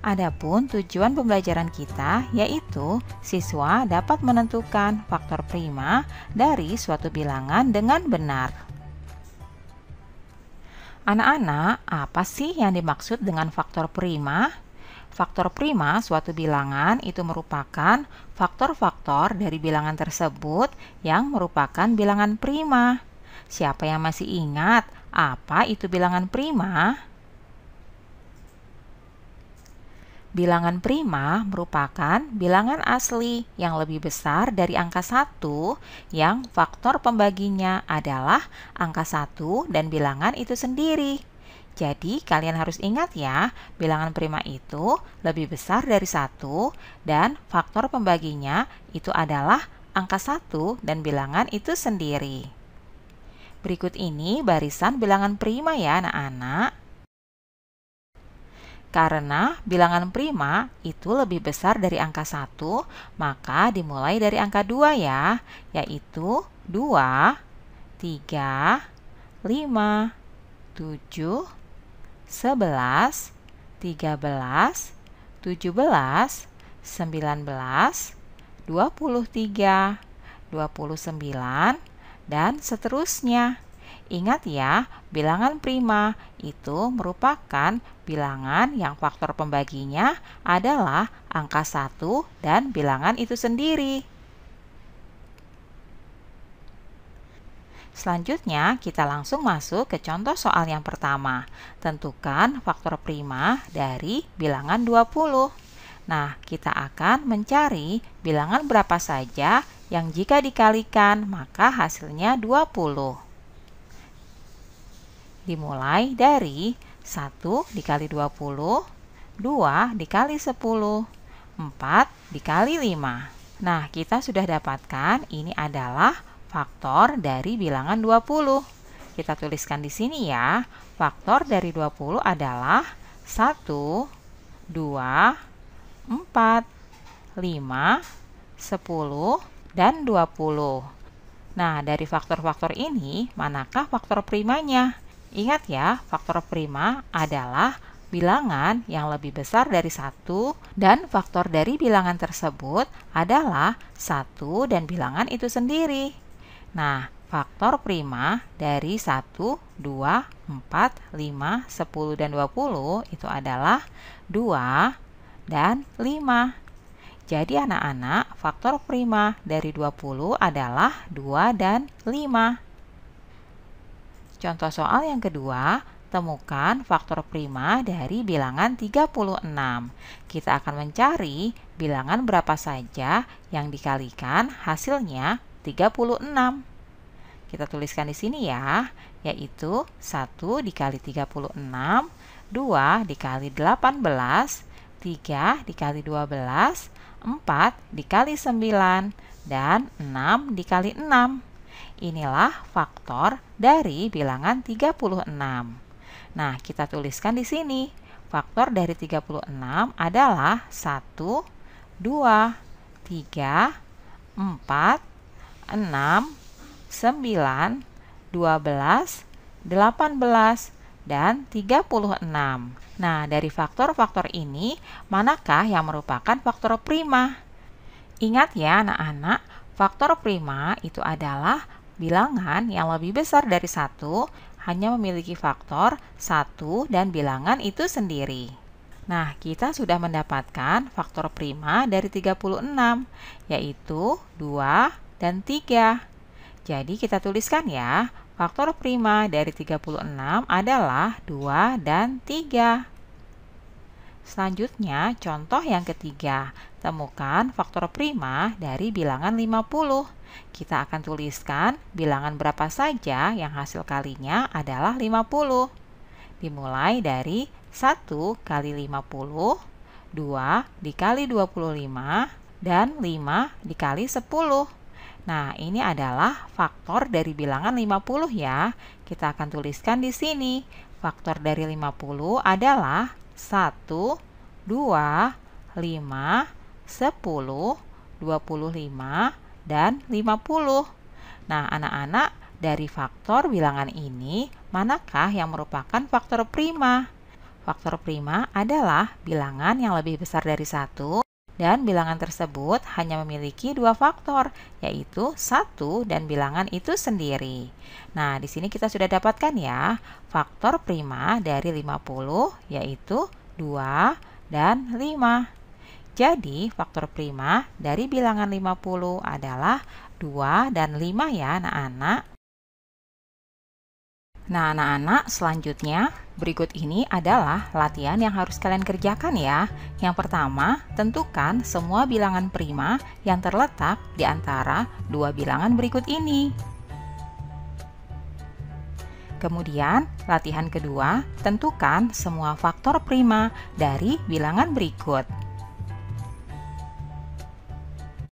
Adapun tujuan pembelajaran kita yaitu siswa dapat menentukan faktor prima dari suatu bilangan dengan benar. Anak-anak, apa sih yang dimaksud dengan faktor prima? Faktor prima suatu bilangan itu merupakan faktor-faktor dari bilangan tersebut yang merupakan bilangan prima. Siapa yang masih ingat apa itu bilangan prima? Bilangan prima merupakan bilangan asli yang lebih besar dari angka 1 yang faktor pembaginya adalah angka 1 dan bilangan itu sendiri. Jadi kalian harus ingat ya, bilangan prima itu lebih besar dari 1 dan faktor pembaginya itu adalah angka 1 dan bilangan itu sendiri. Berikut ini barisan bilangan prima ya anak-anak. Karena bilangan prima itu lebih besar dari angka 1, maka dimulai dari angka 2 ya, yaitu 2, 3, 5, 7, 11, 13, 17, 19, 23, 29, dan seterusnya. Ingat ya, bilangan prima itu merupakan bilangan yang faktor pembaginya adalah angka 1 dan bilangan itu sendiri. Selanjutnya, kita langsung masuk ke contoh soal yang pertama. Tentukan faktor prima dari bilangan 20. Nah, kita akan mencari bilangan berapa saja yang jika dikalikan maka hasilnya 20. Dimulai dari 1 dikali 20, 2 dikali 10, 4 dikali 5. Nah, kita sudah dapatkan ini adalah faktor dari bilangan 20. Kita tuliskan di sini ya. Faktor dari 20 adalah 1, 2, 4, 5, 10, dan 20. Nah, dari faktor-faktor ini, manakah faktor primanya? Ingat ya, faktor prima adalah bilangan yang lebih besar dari 1 dan faktor dari bilangan tersebut adalah 1 dan bilangan itu sendiri. Nah, faktor prima dari 1, 2, 4, 5, 10, dan 20 itu adalah 2 dan 5. Jadi anak-anak, faktor prima dari 20 adalah 2 dan 5. Contoh soal yang kedua, temukan faktor prima dari bilangan 36. Kita akan mencari bilangan berapa saja yang dikalikan hasilnya 36. Kita tuliskan di sini ya, yaitu 1 dikali 36, 2 dikali 18, 3 dikali 12, 4 dikali 9, dan 6 dikali 6. Inilah faktor dari bilangan 36. Nah, kita tuliskan di sini. Faktor dari 36 adalah 1, 2, 3, 4, 6, 9, 12, 18, dan 36. Nah, dari faktor-faktor ini, manakah yang merupakan faktor prima? Ingat ya anak-anak, faktor prima itu adalah bilangan yang lebih besar dari 1 hanya memiliki faktor 1 dan bilangan itu sendiri. Nah, kita sudah mendapatkan faktor prima dari 36, yaitu 2 dan 3. Jadi kita tuliskan ya, faktor prima dari 36 adalah 2 dan 3. Selanjutnya, contoh yang ketiga. Temukan faktor prima dari bilangan 50. Kita akan tuliskan bilangan berapa saja yang hasil kalinya adalah 50. Dimulai dari 1 kali 50, 2 dikali 25, dan 5 dikali 10. Nah, ini adalah faktor dari bilangan 50 ya. Kita akan tuliskan di sini. Faktor dari 50 adalah 1, 2, 5, 10, 25, dan 50. Nah, anak-anak, dari faktor bilangan ini, manakah yang merupakan faktor prima? faktor prima adalah bilangan yang lebih besar dari 1 dan bilangan tersebut hanya memiliki dua faktor, yaitu 1 dan bilangan itu sendiri. Nah, di sini kita sudah dapatkan ya, faktor prima dari 50 yaitu 2 dan 5. Jadi, faktor prima dari bilangan 50 adalah 2 dan 5 ya, anak-anak. Nah, anak-anak, selanjutnya berikut ini adalah latihan yang harus kalian kerjakan ya. Yang pertama, tentukan semua bilangan prima yang terletak di antara dua bilangan berikut ini. Kemudian, latihan kedua, tentukan semua faktor prima dari bilangan berikut.